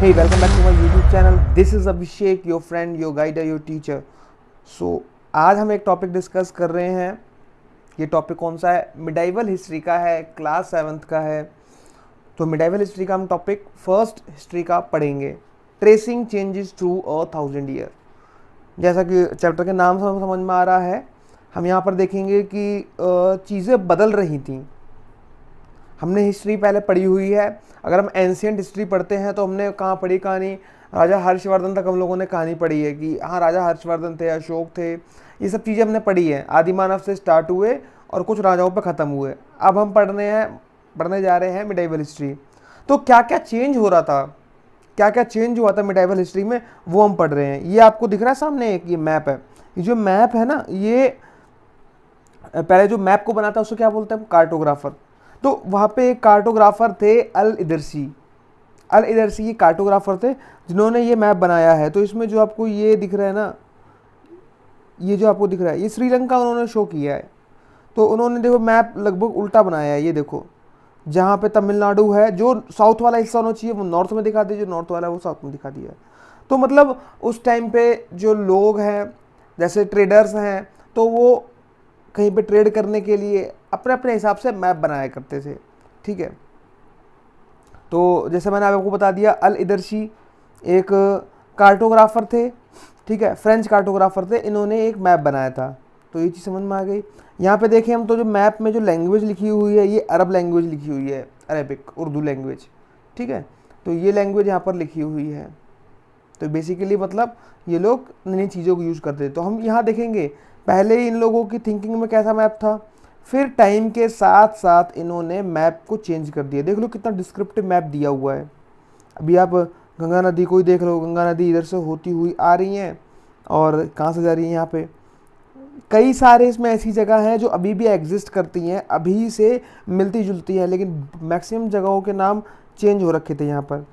Hey, welcome back to my YouTube channel. This is Abhishek, your friend, your guide, your teacher. So, आज हम एक topic discuss कर रहे हैं. ये टॉपिक कौन सा है? मिडाइवल हिस्ट्री का है, क्लास 7th का है. तो मिडाइवल हिस्ट्री का हम टॉपिक फर्स्ट हिस्ट्री का पढ़ेंगे. Tracing changes through a 1000 year. जैसा कि चैप्टर के नाम से समझ में आ रहा है, हम यहाँ पर देखेंगे कि चीज़ें बदल रही थी. हमने हिस्ट्री पहले पढ़ी हुई है. अगर हम एंशियंट हिस्ट्री पढ़ते हैं तो हमने कहाँ पढ़ी कहानी? राजा हर्षवर्धन तक हम लोगों ने कहानी पढ़ी है कि हाँ, राजा हर्षवर्धन थे, अशोक थे, ये सब चीज़ें हमने पढ़ी है. आदिमानव से स्टार्ट हुए और कुछ राजाओं पे ख़त्म हुए. अब हम पढ़ने जा रहे हैं मिडाइवल हिस्ट्री. तो क्या क्या चेंज हो रहा था, क्या क्या चेंज हुआ था मिडाइवल हिस्ट्री में, वो हम पढ़ रहे हैं. ये आपको दिख रहा है सामने, एक ये मैप है. ये जो मैप है ना, ये पहले जो मैप को बनाता है उसको क्या बोलते हैं? कार्टोग्राफर. तो वहाँ पे एक कार्टोग्राफर थे, अल इदरसी. अल इदरसी ये कार्टोग्राफर थे जिन्होंने ये मैप बनाया है. तो इसमें जो आपको ये दिख रहा है ना, ये जो आपको दिख रहा है, ये श्रीलंका उन्होंने शो किया है. तो उन्होंने देखो मैप लगभग उल्टा बनाया है. ये देखो, जहाँ पे तमिलनाडु है, जो साउथ वाला हिस्सा होना चाहिए वो नॉर्थ में दिखा दिया, जो नॉर्थ वाला है वो साउथ में दिखा दिया. तो मतलब उस टाइम पे जो लोग हैं, जैसे ट्रेडर्स हैं, तो वो कहीं पे ट्रेड करने के लिए अपने अपने हिसाब से मैप बनाया करते थे. ठीक है. तो जैसे मैंने आपको बता दिया, अल इदरसी एक कार्टोग्राफर थे. ठीक है, फ्रेंच कार्टोग्राफर थे. इन्होंने एक मैप बनाया था. तो ये चीज़ समझ में आ गई. यहाँ पे देखें हम, तो जो मैप में जो लैंग्वेज लिखी हुई है, ये अरब लैंग्वेज लिखी हुई है, अरेबिक, उर्दू लैंग्वेज. ठीक है. तो ये लैंग्वेज यहाँ पर लिखी हुई है. तो बेसिकली मतलब ये लोग नई चीज़ों को यूज़ करते थे. तो हम यहाँ देखेंगे पहले ही इन लोगों की थिंकिंग में कैसा मैप था, फिर टाइम के साथ साथ इन्होंने मैप को चेंज कर दिया. देख लो कितना डिस्क्रिप्टिव मैप दिया हुआ है. अभी आप गंगा नदी को ही देख लो. गंगा नदी इधर से होती हुई आ रही हैं और कहाँ से जा रही है? यहाँ पे कई सारे इसमें ऐसी जगह हैं जो अभी भी एग्जिस्ट करती हैं, अभी से मिलती जुलती हैं, लेकिन मैक्सिमम जगहों के नाम चेंज हो रखे थे. यहाँ पर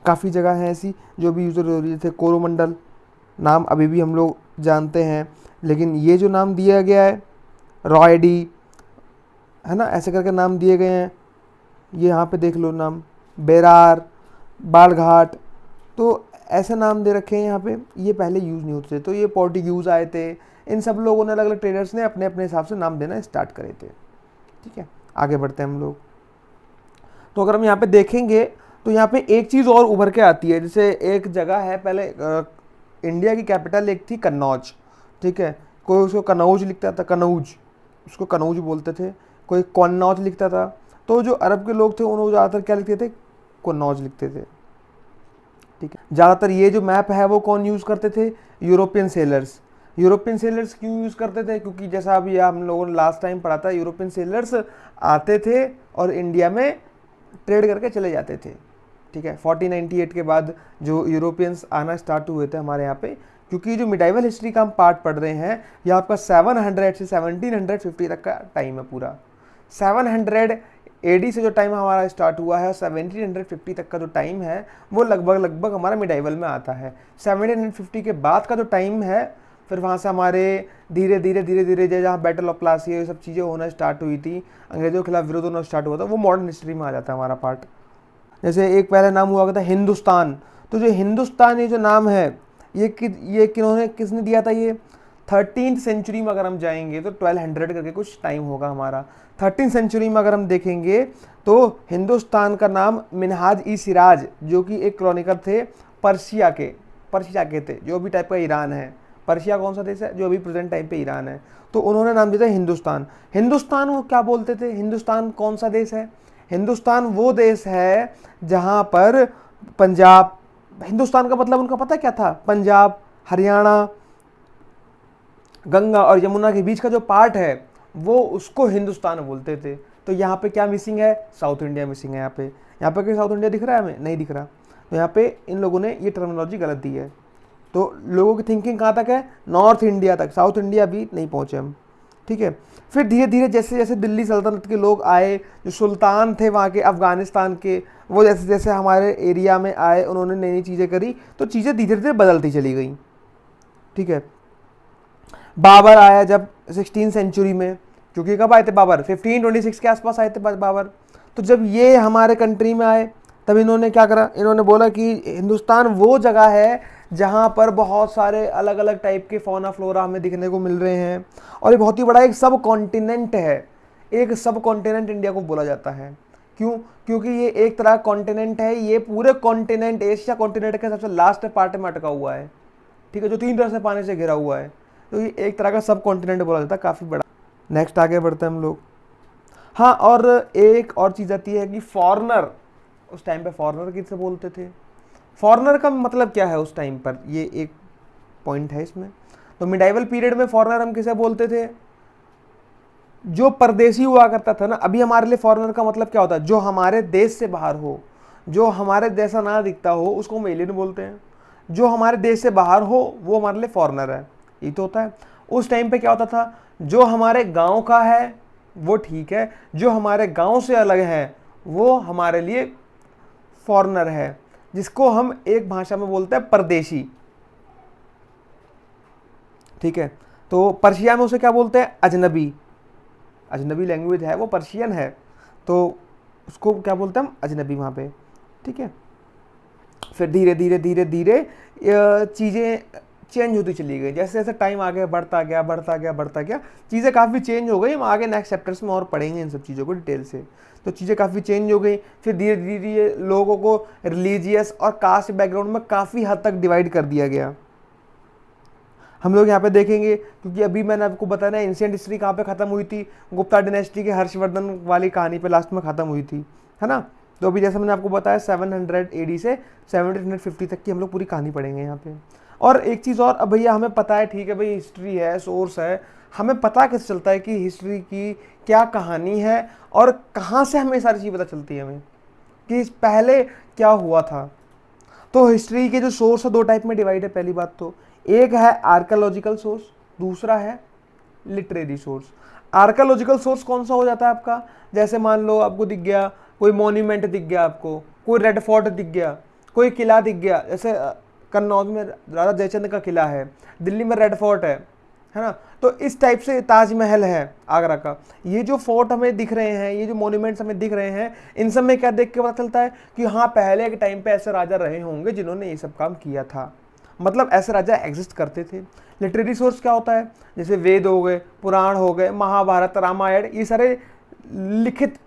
काफ़ी जगह हैं ऐसी जो भी यूज़र हो रही थे. कोरोमंडल नाम अभी भी हम लोग जानते हैं, लेकिन ये जो नाम दिया गया है, रॉयडी, है ना, ऐसे करके नाम दिए गए हैं. ये यहाँ पे देख लो नाम, बेरार, बालघाट. तो ऐसे नाम दे रखे हैं यहाँ पे. ये पहले यूज़ नहीं होते थे. तो ये पोर्टुगीज़ आए थे, इन सब लोगों ने, अलग अलग ट्रेडर्स ने अपने अपने हिसाब से नाम देना स्टार्ट करे थे. ठीक है, आगे बढ़ते हैं हम लोग. तो अगर हम यहाँ पे देखेंगे तो यहाँ पे एक चीज़ और उभर के आती है. जैसे एक जगह है, पहले इंडिया की कैपिटल एक थी कन्नौज. ठीक है, कोई उसको कनौज लिखता था, कनौज, उसको कनौज बोलते थे. कोई कन्नौज लिखता था. तो जो अरब के लोग थे उन्होंने ज़्यादातर क्या लिखते थे? कन्नौज लिखते थे. ठीक है. ज़्यादातर ये जो मैप है वो कौन यूज़ करते थे? European sellers. यूरोपियन सेलर्स क्यों यूज़ करते थे? क्योंकि जैसा अभी हम लोगों ने लास्ट टाइम पढ़ा था, यूरोपियन सेलर्स आते थे और इंडिया में ट्रेड करके चले जाते थे. ठीक है. 1498 के बाद जो यूरोपियंस आना स्टार्ट हुए थे हमारे यहाँ पे, क्योंकि जो मिडाइवल हिस्ट्री का हम पार्ट पढ़ रहे हैं, यह आपका 700 से 1750 तक का टाइम है पूरा. 700 एडी से जो टाइम हमारा स्टार्ट हुआ है, 1750 तक का जो टाइम है, वो लगभग हमारा मिडाइवल में आता है. 1750 के बाद का जो टाइम है, फिर वहाँ से हमारे धीरे धीरे जहाँ बैटल ऑफ प्लासी, ये सब चीज़ें होना स्टार्ट हुई थी, अंग्रेजों के खिलाफ विरोध होना स्टार्ट हुआ था, वो मॉडर्न हिस्ट्री में आ जाता है हमारा पार्ट. जैसे एक पहले नाम हुआ था हिंदुस्तान. तो जो हिंदुस्तान ये जो नाम है, ये किसने दिया था? ये 13th सेंचुरी में अगर हम जाएंगे तो 1200 करके कुछ टाइम होगा हमारा. 13th सेंचुरी में अगर हम देखेंगे तो हिंदुस्तान का नाम मिनहाज ई सिराज, जो कि एक क्रॉनिकल थे पर्शिया के थे, जो भी टाइप का ईरान है. पर्शिया कौन सा देश है? जो अभी प्रेजेंट टाइम पे ईरान है. तो उन्होंने नाम दिया था हिंदुस्तान. हिंदुस्तान वो क्या बोलते थे? हिंदुस्तान कौन सा देश है? हिंदुस्तान वो देश है जहाँ पर पंजाब, हिंदुस्तान का मतलब उनका पता क्या था? पंजाब, हरियाणा, गंगा और यमुना के बीच का जो पार्ट है, वो उसको हिंदुस्तान बोलते थे. तो यहाँ पे क्या मिसिंग है? साउथ इंडिया मिसिंग है. यहाँ पे क्या साउथ इंडिया दिख रहा है हमें? नहीं दिख रहा. तो यहाँ पे इन लोगों ने ये टर्मिनोलॉजी गलत दी है. तो लोगों की थिंकिंग कहाँ तक है? नॉर्थ इंडिया तक. साउथ इंडिया भी नहीं पहुँचे हम. ठीक है. फिर धीरे धीरे जैसे जैसे दिल्ली सल्तनत के लोग आए, जो सुल्तान थे वहाँ के अफ़गानिस्तान के, वो जैसे जैसे हमारे एरिया में आए, उन्होंने नई नई चीज़ें करी, तो चीज़ें धीरे धीरे बदलती चली गई. ठीक है. बाबर आया जब 16th सेंचुरी में, क्योंकि कब आए थे बाबर? 1526 के आसपास आए थे बाबर. तो जब ये हमारे कंट्री में आए तब इन्होंने क्या करा, इन्होंने बोला कि हिंदुस्तान वो जगह है जहाँ पर बहुत सारे अलग अलग टाइप के फौना फ्लोरा हमें दिखने को मिल रहे हैं, और ये बहुत ही बड़ा एक सब कॉन्टिनेंट है। एक सब कॉन्टिनेंट इंडिया को बोला जाता है। क्यों? क्योंकि ये एक तरह कॉन्टिनेंट है, ये पूरे कॉन्टिनेंट, एशिया कॉन्टिनेंट के सबसे लास्ट पार्ट में अटका हुआ है, ठीक है, जो 3 तरह से पानी से घिरा हुआ है। तो ये एक तरह का सब कॉन्टिनेंट बोला जाता है, काफ़ी बड़ा। नेक्स्ट आगे बढ़ते हैं हम लोग। हाँ, और एक और चीज़ आती है कि फॉरनर, उस टाइम पे फॉरनर किसे बोलते थे? फॉरनर का मतलब क्या है उस टाइम पर, ये एक पॉइंट है इसमें। तो मिडाइवल पीरियड में फॉरनर हम किसे बोलते थे? जो परदेसी हुआ करता था ना। अभी हमारे लिए फॉरनर का मतलब क्या होता है? जो हमारे देश से बाहर हो, जो हमारे जैसा ना दिखता हो, उसको हम एलियन बोलते हैं। जो हमारे देश से बाहर हो वो हमारे लिए फॉरनर है, ये तो होता है। उस टाइम पे क्या होता था? जो हमारे गांव का है वो ठीक है, जो हमारे गांव से अलग है वो हमारे लिए फॉरनर है, जिसको हम एक भाषा में बोलते हैं परदेशी, ठीक है। तो पर्शिया में उसे क्या बोलते हैं? अजनबी। अजनबी लैंग्वेज है वो, पर्शियन है, तो उसको क्या बोलते हैं हम? अजनबी वहाँ पे, ठीक है। फिर धीरे धीरे धीरे धीरे चीज़ें चेंज होती चली गई, जैसे जैसे टाइम आगे बढ़ता गया बढ़ता गया बढ़ता गया, चीज़ें काफ़ी चेंज हो गई। हम आगे नेक्स्ट चैप्टर्स में और पढ़ेंगे इन सब चीज़ों को डिटेल से। तो चीज़ें काफ़ी चेंज हो गई। फिर धीरे धीरे लोगों को रिलीजियस और कास्ट बैकग्राउंड में काफ़ी हद तक डिवाइड कर दिया गया। हम लोग यहाँ पे देखेंगे, क्योंकि अभी मैंने आपको बताया ना एंशिएंट हिस्ट्री कहाँ पे ख़त्म हुई थी? गुप्ता डायनेस्टी के हर्षवर्धन वाली कहानी पे लास्ट में ख़त्म हुई थी, है ना। तो अभी जैसे मैंने आपको बताया 700 AD से 1750 तक की हम लोग पूरी कहानी पढ़ेंगे यहाँ पे। और एक चीज़ और, अब भैया हमें पता है, ठीक है भाई, हिस्ट्री है, सोर्स है, हमें पता कैसे चलता है कि हिस्ट्री की क्या कहानी है, और कहाँ से हमें सारी चीज़ पता चलती है हमें कि पहले क्या हुआ था? तो हिस्ट्री के जो सोर्स है 2 टाइप में डिवाइड है। पहली बात तो एक है आर्कियोलॉजिकल सोर्स, दूसरा है लिटरेरी सोर्स। आर्कियोलॉजिकल सोर्स कौन सा हो जाता है आपका? जैसे मान लो आपको दिख गया कोई मॉन्यूमेंट, दिख गया आपको कोई रेड फोर्ट दिख गया, कोई किला दिख गया, जैसे कन्नौज में राजा जयचंद का किला है, दिल्ली में रेड फोर्ट है ना। तो इस टाइप से ताजमहल है आगरा का। ये जो फोर्ट हमें दिख रहे हैं, ये जो मॉन्यूमेंट्स हमें दिख रहे हैं, इन सब में क्या देख के पता चलता है कि हाँ, पहले के टाइम पे ऐसे राजा रहे होंगे जिन्होंने ये सब काम किया था, मतलब ऐसे राजा एग्जिस्ट करते थे। लिटरेरी सोर्स क्या होता है? जैसे वेद हो गए, पुराण हो गए, महाभारत, रामायण, ये सारे लिखित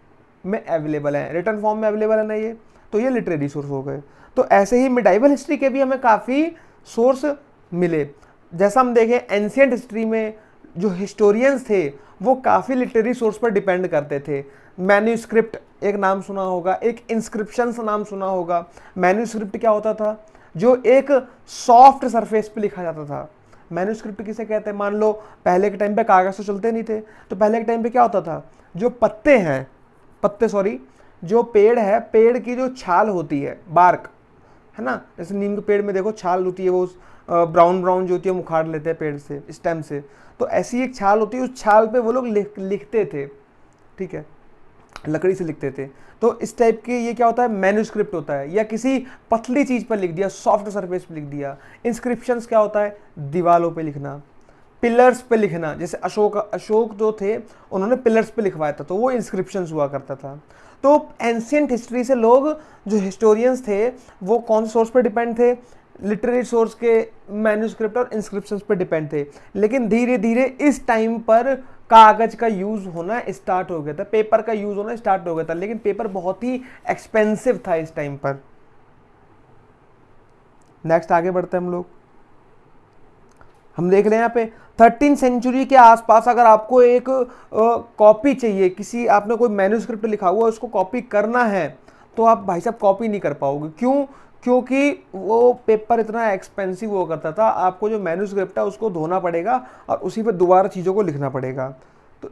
में अवेलेबल हैं, रिटर्न फॉर्म में अवेलेबल है ना ये, तो ये लिटरेरी सोर्स हो गए। तो ऐसे ही मिडाइवल हिस्ट्री के भी हमें काफ़ी सोर्स मिले। जैसा हम देखें एंशिएंट हिस्ट्री में जो हिस्टोरियंस थे वो काफ़ी लिटरेरी सोर्स पर डिपेंड करते थे। मैन्यूस्क्रिप्ट एक नाम सुना होगा, एक इंस्क्रिप्शंस नाम सुना होगा। मैन्यूस्क्रिप्ट क्या होता था? जो एक सॉफ्ट सरफेस पे लिखा जाता था। मैन्यूस्क्रिप्ट किसे कहते हैं? मान लो पहले के टाइम पे कागज़ तो चलते नहीं थे, तो पहले के टाइम पे क्या होता था? जो पत्ते हैं, जो पेड़ है, पेड़ की जो छाल होती है, बार्क, है ना, जैसे नीम के पेड़ में देखो छाल होती है, वो ब्राउन ब्राउन जो होती है हम उखाड़ लेते हैं पेड़ से, स्टेम से, तो ऐसी एक छाल होती है, उस छाल पे वो लोग लिखते थे, ठीक है, लकड़ी से लिखते थे। तो इस टाइप के ये क्या होता है? मैन्यूस्क्रिप्ट होता है, या किसी पतली चीज़ पर लिख दिया, सॉफ्ट सरफेस पे लिख दिया। इंस्क्रिप्शंस क्या होता है? दीवालों पे लिखना, पिलर्स पे लिखना, जैसे अशोक जो थे उन्होंने पिलर्स पे लिखवाया था, तो वो इंस्क्रिप्शंस हुआ करता था। तो एंशिएंट हिस्ट्री से लोग जो हिस्टोरियंस थे वो कौन से सोर्स पर डिपेंड थे? लिटरेरी सोर्स के मैन्यूस्क्रिप्ट और इंस्क्रिप्शंस पर डिपेंड थे। लेकिन धीरे धीरे इस टाइम पर कागज का यूज होना स्टार्ट हो गया था, पेपर का यूज होना स्टार्ट हो गया था, लेकिन पेपर बहुत ही एक्सपेंसिव था इस टाइम पर। नेक्स्ट आगे बढ़ते हैं हम लोग। हम देख रहे हैं यहाँ पे 13th सेंचुरी के आसपास अगर आपको एक कॉपी चाहिए, किसी आपने कोई मैन्यूस्क्रिप्ट लिखा हुआ उसको कॉपी करना है, तो आप भाई साहब कॉपी नहीं कर पाओगे। क्यों? क्योंकि वो पेपर इतना एक्सपेंसिव हुआ करता था, आपको जो मैन्यूस्क्रिप्ट है उसको धोना पड़ेगा और उसी पर दोबारा चीज़ों को लिखना पड़ेगा। तो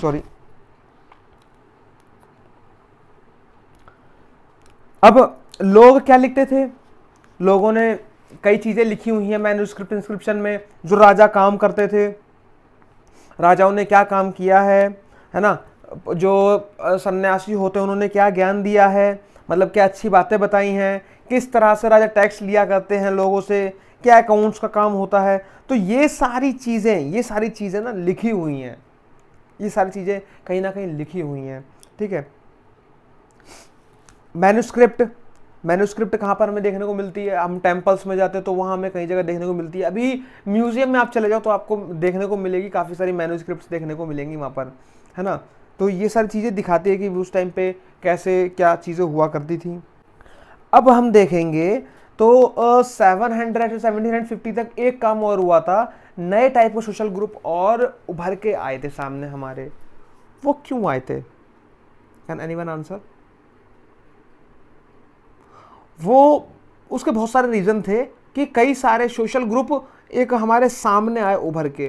सॉरी। अब लोग क्या लिखते थे? लोगों ने कई चीज़ें लिखी हुई हैं मैन्यूस्क्रिप्ट इंस्क्रिप्शन में, जो राजा काम करते थे, राजाओं ने क्या काम किया है ना, जो सन्यासी होते हैं उन्होंने क्या ज्ञान दिया है, मतलब क्या अच्छी बातें बताई हैं, किस तरह से राजा टैक्स लिया करते हैं लोगों से, क्या अकाउंट्स का काम होता है। तो ये सारी चीज़ें ना लिखी हुई हैं, ये सारी चीज़ें कहीं ना कहीं लिखी हुई हैं, ठीक है। मैन्युस्क्रिप्ट कहाँ पर हमें देखने को मिलती है? हम टेम्पल्स में जाते हैं तो वहाँ हमें कई जगह देखने को मिलती है। अभी म्यूजियम में आप चले जाओ तो आपको देखने को मिलेगी, काफ़ी सारी मैन्युस्क्रिप्ट्स देखने को मिलेंगी वहाँ पर, है ना। तो ये सारी चीज़ें दिखाती है कि उस टाइम पे कैसे क्या चीज़ें हुआ करती थी। अब हम देखेंगे तो 700 से 1750 तक एक काम और हुआ था, नए टाइप के सोशल ग्रुप और उभर के आए थे सामने हमारे। वो क्यों आए थे? Can anyone answer? वो उसके बहुत सारे रीज़न थे कि कई सारे सोशल ग्रुप एक हमारे सामने आए उभर के।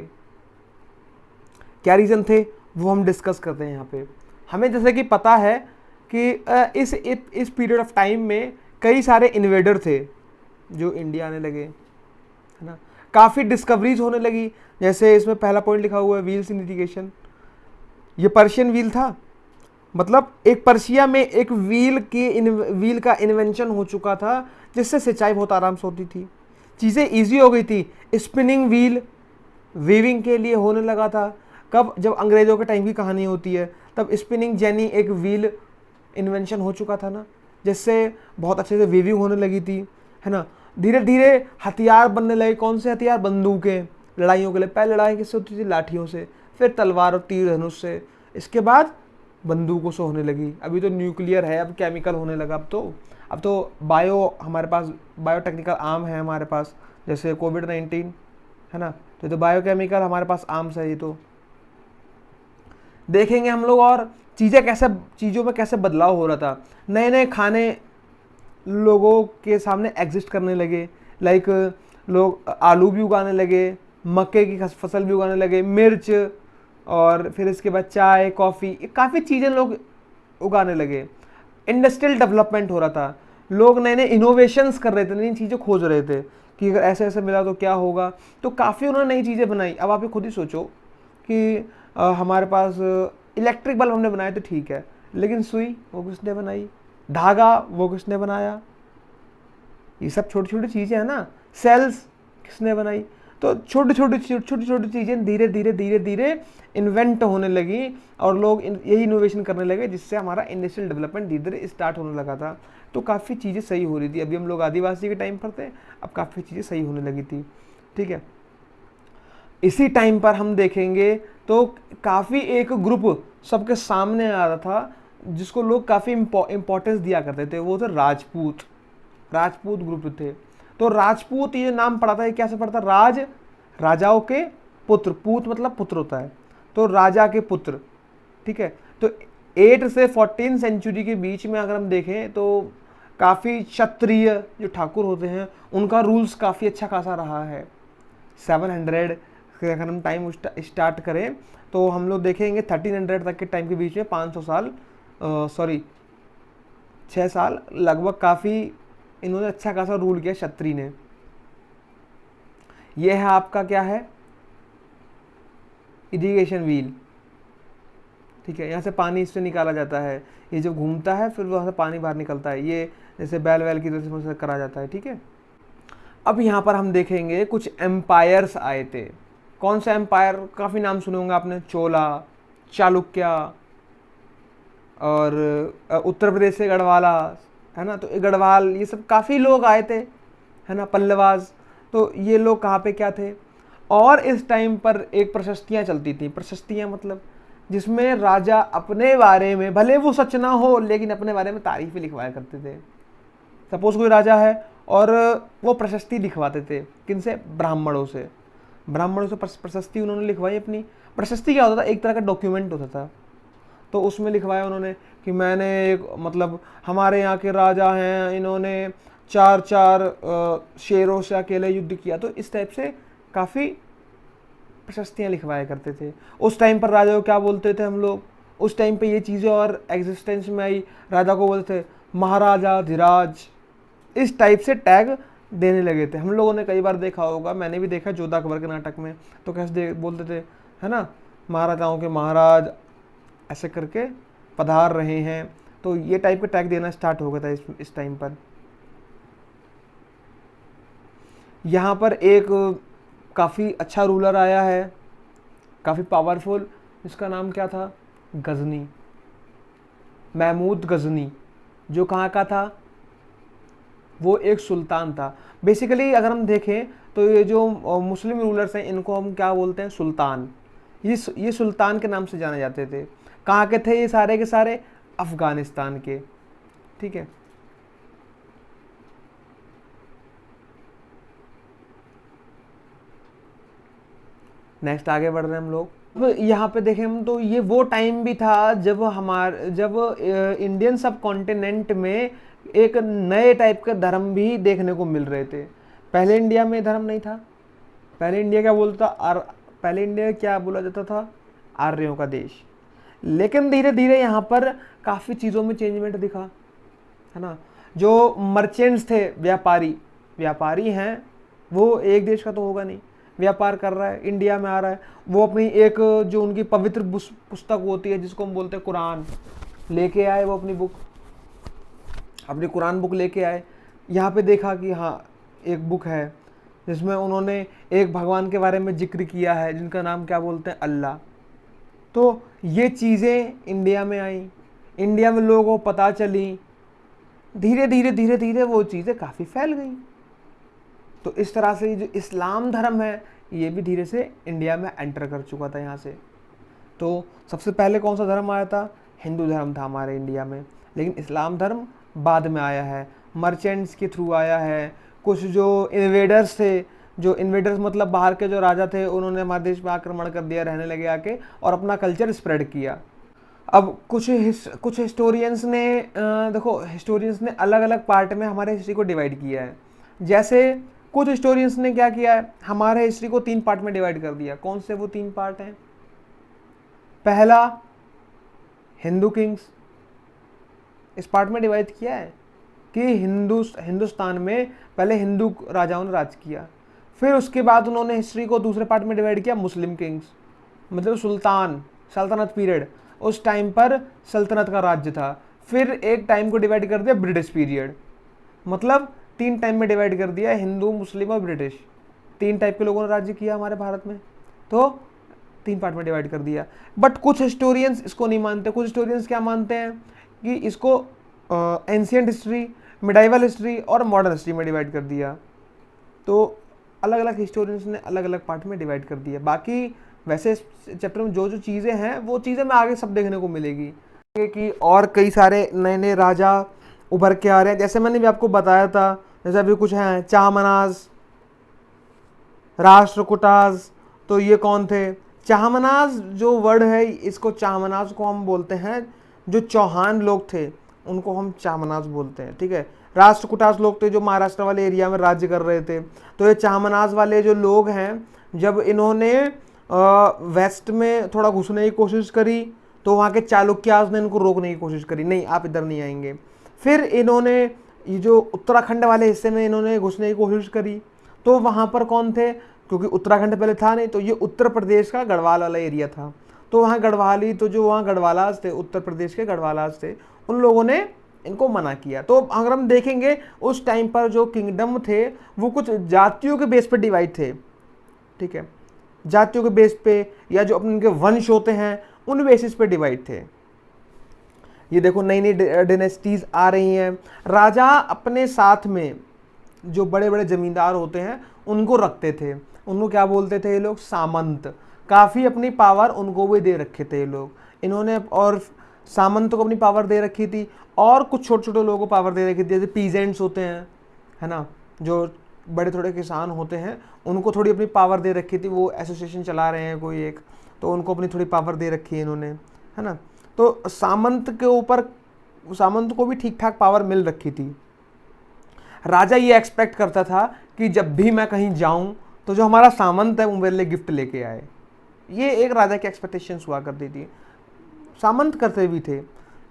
क्या रीज़न थे वो हम डिस्कस करते हैं यहाँ पे। हमें जैसे कि पता है कि इस पीरियड ऑफ टाइम में कई सारे इन्वेडर थे जो इंडिया आने लगे, है ना। काफ़ी डिस्कवरीज होने लगी, जैसे इसमें पहला पॉइंट लिखा हुआ है व्हील्स इन इरिगेशन। ये पर्शियन व्हील था, मतलब एक पर्शिया में एक व्हील का इन्वेंशन हो चुका था जिससे सिंचाई बहुत आराम से होती थी, चीज़ें इजी हो गई थी। स्पिनिंग व्हील वीविंग के लिए होने लगा था। कब? जब अंग्रेज़ों के टाइम की कहानी होती है तब स्पिनिंग जेनी एक व्हील इन्वेंशन हो चुका था ना, जिससे बहुत अच्छे से वीविंग होने लगी थी, है ना। धीरे धीरे हथियार बनने लगे। कौन से हथियार? बंदूकें, लड़ाइयों के लिए। पहले लड़ाई किससे होती थी? लाठियों से, फिर तलवार और तीर धनुष से, इसके बाद बंदूकों से होने लगी। अभी तो न्यूक्लियर है, अब केमिकल होने लगा। अब तो बायो हमारे पास बायोटेक्निकल आर्म है हमारे पास, जैसे कोविड-19, है ना। तो बायोकेमिकल हमारे पास आर्म्स है। ये तो देखेंगे हम लोग और चीज़ों में कैसे बदलाव हो रहा था। नए नए खाने लोगों के सामने एग्जिस्ट करने लगे। लाइक लोग आलू भी उगाने लगे, मक्के की फसल भी उगाने लगे, मिर्च, और फिर इसके बाद चाय, कॉफ़ी, काफ़ी चीज़ें लोग उगाने लगे। इंडस्ट्रियल डेवलपमेंट हो रहा था, लोग नए नए इनोवेशंस कर रहे थे, नई चीज़ें खोज रहे थे कि अगर ऐसे ऐसे मिला तो क्या होगा। तो काफ़ी उन्होंने नई चीज़ें बनाई। अब आप ये खुद ही सोचो कि हमारे पास इलेक्ट्रिक बल्ब हमने बनाए तो ठीक है, लेकिन सुई वो किसने बनाई? धागा वो किसने बनाया? ये सब छोटी छोटी चीज़ें हैं ना। सेल्स किसने बनाई? तो छोटी छोटी चीज़ें धीरे धीरे धीरे धीरे इन्वेंट होने लगी और लोग यही इनोवेशन करने लगे, जिससे हमारा इंडस्ट्रियल डेवलपमेंट धीरे धीरे स्टार्ट होने लगा था। तो काफ़ी चीज़ें सही हो रही थी। अभी हम लोग आदिवासी के टाइम पर थे, अब काफ़ी चीज़ें सही होने लगी थी, ठीक है। इसी टाइम पर हम देखेंगे तो काफ़ी एक ग्रुप सबके सामने आ रहा था जिसको लोग काफ़ी इम्पोर्टेंस दिया करते थे, वो थे राजपूत ग्रुप थे। तो राजपूत ये नाम पड़ा था, ये कैसे पड़ा था? राजाओं के पुत्र, पूत मतलब पुत्र होता है, तो राजा के पुत्र, ठीक है। तो 8 से 14 सेंचुरी के बीच में अगर हम देखें तो काफ़ी क्षत्रिय जो ठाकुर होते हैं उनका रूल्स काफ़ी अच्छा खासा रहा है। 700 अगर हम टाइम स्टार्ट करें तो हम लोग देखेंगे 1300 तक के टाइम के बीच में 500 साल, सॉरी 6 साल लगभग, काफ़ी इन्होंने अच्छा खासा रूल किया क्षत्रिय ने। यह है आपका क्या है? इरिगेशन व्हील, ठीक है। यहाँ से पानी इससे निकाला जाता है, ये जो घूमता है फिर वहाँ से पानी बाहर निकलता है, ये जैसे बैल वैल की तरह से करा जाता है, ठीक है। अब यहाँ पर हम देखेंगे कुछ एम्पायर्स आए थे। कौन सा एम्पायर? काफ़ी नाम सुने होंगे आपने, चोला, चालुक्य, और उत्तर प्रदेश से गढ़वाला, है ना। तो गढ़वाल, ये सब काफ़ी लोग आए थे, है ना। पल्लवाज, तो ये लोग कहाँ पे क्या थे? और इस टाइम पर एक प्रशस्तियाँ चलती थी। प्रशस्तियाँ मतलब जिसमें राजा अपने बारे में, भले वो सच ना हो, लेकिन अपने बारे में तारीफ़ें लिखवाया करते थे। सपोज कोई राजा है और वो प्रशस्ति लिखवाते थे, किनसे? ब्राह्मणों से प्रशस्ति उन्होंने लिखवाई अपनी। प्रशस्ति क्या होता था? एक तरह का डॉक्यूमेंट होता था। तो उसमें लिखवाया उन्होंने कि मैंने एक, मतलब हमारे यहाँ के राजा हैं, इन्होंने 4 शेरों से अकेले युद्ध किया। तो इस टाइप से काफ़ी प्रशस्तियाँ लिखवाया करते थे। उस टाइम पर राजा को क्या बोलते थे हम लोग? उस टाइम पे ये चीज़ें और एग्जिस्टेंस में आई, राजा को बोलते थे महाराजा धीराज। इस टाइप से टैग देने लगे थे। हम लोगों ने कई बार देखा होगा, मैंने भी देखा जोधा अकबर के नाटक में, तो कैसे बोलते थे, है ना, महाराजाओं के महाराज ऐसे करके पधार रहे हैं। तो ये टाइप के टैग देना स्टार्ट हो गया था इस टाइम पर। यहाँ पर एक काफ़ी अच्छा रूलर आया है, काफ़ी पावरफुल, जिसका नाम क्या था, गजनी, महमूद गजनी, जो कहाँ का था, वो एक सुल्तान था। बेसिकली अगर हम देखें तो ये जो मुस्लिम रूलर्स हैं इनको हम क्या बोलते हैं, सुल्तान। ये सुल्तान के नाम से जाने जाते थे। कहाँ के थे ये सारे के सारे, अफगानिस्तान के, ठीक है। नेक्स्ट आगे बढ़ रहे हैं हम लोग। अब यहाँ पे देखें हम तो ये वो टाइम भी था जब इंडियन सब कॉन्टिनेंट में एक नए टाइप का धर्म भी देखने को मिल रहे थे। पहले इंडिया में धर्म नहीं था। पहले इंडिया क्या बोलता, पहले इंडिया क्या बोला जाता था, आर्यों का देश। लेकिन धीरे धीरे यहाँ पर काफ़ी चीज़ों में चेंजमेंट दिखा, है ना। जो मर्चेंट्स थे, व्यापारी व्यापारी हैं, वो एक देश का तो होगा नहीं, व्यापार कर रहा है, इंडिया में आ रहा है, वो अपनी एक जो उनकी पवित्र पुस्तक होती है जिसको हम बोलते हैं कुरान, लेके आए। वो अपनी कुरान बुक लेके आए। यहाँ पे देखा कि हाँ एक बुक है जिसमें उन्होंने एक भगवान के बारे में जिक्र किया है जिनका नाम क्या बोलते हैं, अल्लाह। तो ये चीज़ें इंडिया में आई, इंडिया में लोगों को पता चली, धीरे धीरे वो चीज़ें काफ़ी फैल गई। तो इस तरह से जो इस्लाम धर्म है ये भी धीरे से इंडिया में एंटर कर चुका था यहाँ से। तो सबसे पहले कौन सा धर्म आया था, हिंदू धर्म था हमारे इंडिया में, लेकिन इस्लाम धर्म बाद में आया है, मर्चेंट्स के थ्रू आया है। कुछ जो इन्वेडर्स थे, जो इन्वेडर्स मतलब बाहर के जो राजा थे, उन्होंने हमारे देश में आक्रमण कर दिया, रहने लगे आके, और अपना कल्चर स्प्रेड किया। अब कुछ हिस्टोरियंस ने देखो, हिस्टोरियंस ने अलग अलग पार्ट में हमारे हिस्ट्री को डिवाइड किया है। जैसे कुछ हिस्टोरियंस ने क्या किया है, हमारे हिस्ट्री को 3 पार्ट में डिवाइड कर दिया। कौन से वो 3 पार्ट हैं? पहला, हिंदू किंग्स, इस पार्ट में डिवाइड किया है कि हिंदुस्तान में पहले हिंदू राजाओं ने राज किया। फिर उसके बाद उन्होंने हिस्ट्री को दूसरे पार्ट में डिवाइड किया, मुस्लिम किंग्स, मतलब सुल्तान, सल्तनत पीरियड, उस टाइम पर सल्तनत का राज्य था। फिर एक टाइम को डिवाइड कर दिया, ब्रिटिश पीरियड, मतलब 3 टाइम में डिवाइड कर दिया, हिंदू, मुस्लिम और ब्रिटिश। 3 टाइप के लोगों ने राज्य किया हमारे भारत में, तो 3 पार्ट में डिवाइड कर दिया। बट कुछ हिस्टोरियंस इसको नहीं मानते। कुछ हिस्टोरियंस क्या मानते हैं कि इसको एंशियंट हिस्ट्री, मिडाइवल हिस्ट्री और मॉडर्न हिस्ट्री में डिवाइड कर दिया। तो अलग अलग हिस्टोरियंस ने अलग अलग पार्ट में डिवाइड कर दिया। बाकी वैसे इस चैप्टर में जो जो चीज़ें हैं वो चीज़ें मैं आगे सब देखने को मिलेगी कि और कई सारे नए नए राजा उभर के आ रहे हैं। जैसे मैंने भी आपको बताया था, जैसे अभी कुछ हैं चाहमनाज, राष्ट्रकूटाज। तो ये कौन थे? चाहमनाज जो वर्ड है, इसको चाहमनाज को हम बोलते हैं, जो चौहान लोग थे उनको हम चाहमनाज बोलते हैं, ठीक है। राष्ट्रकूटाज लोग थे जो महाराष्ट्र वाले एरिया में राज्य कर रहे थे। तो ये चाहमनाज वाले जो लोग हैं, जब इन्होंने वेस्ट में थोड़ा घुसने की कोशिश करी तो वहाँ के चालुक्याज ने इनको रोकने की कोशिश करी, नहीं आप इधर नहीं आएंगे। फिर इन्होंने ये जो उत्तराखंड वाले हिस्से में इन्होंने घुसने की कोशिश करी, तो वहाँ पर कौन थे, क्योंकि उत्तराखंड पहले था नहीं, तो ये उत्तर प्रदेश का गढ़वाल वाला एरिया था। तो वहाँ गढ़वाली, तो जो वहाँ गढ़वालाज थे, उत्तर प्रदेश के गढ़वालाज थे, उन लोगों ने इनको मना किया। तो अगर हम देखेंगे उस टाइम पर जो किंगडम थे वो कुछ जातियों के बेस पर डिवाइड थे, ठीक है, जातियों के बेस पे, या जो अपने उनके वंश होते हैं उन बेसिस पे डिवाइड थे। ये देखो नई नई डायनेस्टीज आ रही हैं। राजा अपने साथ में जो बड़े बड़े जमींदार होते हैं उनको रखते थे, उनको क्या बोलते थे ये लोग, सामंत। काफ़ी अपनी पावर उनको भी दे रखे थे ये लोग, इन्होंने, और सामंत को अपनी पावर दे रखी थी, और कुछ छोटे छोटे लोगों को पावर दे रखी थी, जैसे पीजेंट्स होते हैं, है ना, जो बड़े थोड़े किसान होते हैं, उनको थोड़ी अपनी पावर दे रखी थी। वो एसोसिएशन चला रहे हैं कोई एक, तो उनको अपनी थोड़ी पावर दे रखी है इन्होंने, है ना। तो सामंत के ऊपर, सामंत को भी ठीक ठाक पावर मिल रखी थी। राजा ये एक्सपेक्ट करता था कि जब भी मैं कहीं जाऊं तो जो हमारा सामंत है वो मेरे लिए गिफ्ट लेके आए। ये एक राजा की एक्सपेक्टेशंस हुआ करती थी। सामंत करते भी थे,